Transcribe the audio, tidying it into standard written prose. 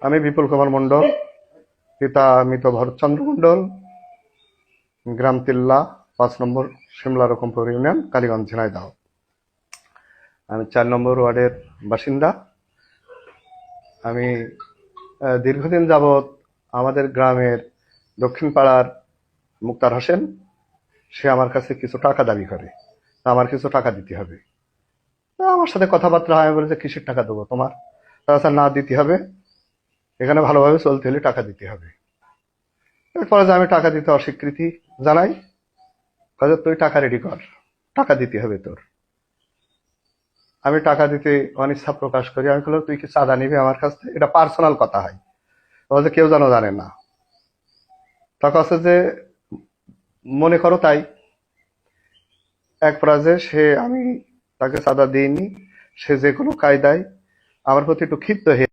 আমি বিপুল কুমার মণ্ডল, পিতা মৃত ভরতচন্দ্র মণ্ডল, গ্রাম তিল্লা, 5 নম্বর শিমলা রকমপুর ইউনিয়ন, কালীগঞ্জ, ঝিনাইদহ। আমি 4 নম্বর ওয়ার্ডের বাসিন্দা। আমি দীর্ঘদিন যাবৎ আমাদের গ্রামের দক্ষিণ পাড়ার মুক্তার হোসেন, সে আমার কাছে কিছু টাকা দাবি করে। আমার কিছু টাকা দিতে হবে। আমার সাথে কথাবার্তা হয়, আমি বলি যে কিসের টাকা দেবো তোমার? তাছাড়া না দিতে হবে, এখানে ভালোভাবে চলতে হলে টাকা দিতে হবে। এরপরে যে আমি টাকা দিতে অস্বীকৃতি জানাই, কাজে তুই টাকা রেডি কর, টাকা দিতে হবে তোর। আমি টাকা দিতে অনিচ্ছা প্রকাশ করি। আমি বললাম তুই কি চাঁদা নিবি আমার কাছ থেকে? এটা পার্সোনাল কথা হয়, বলছে কেউ যেন জানে না। তা কাছে যে মনে করো তাই। এক পর্যায়ে আমি তাকে চাঁদা দিইনি, সে যে কোনো কায়দায় আমার প্রতি একটু ক্ষিপ্ত হয়ে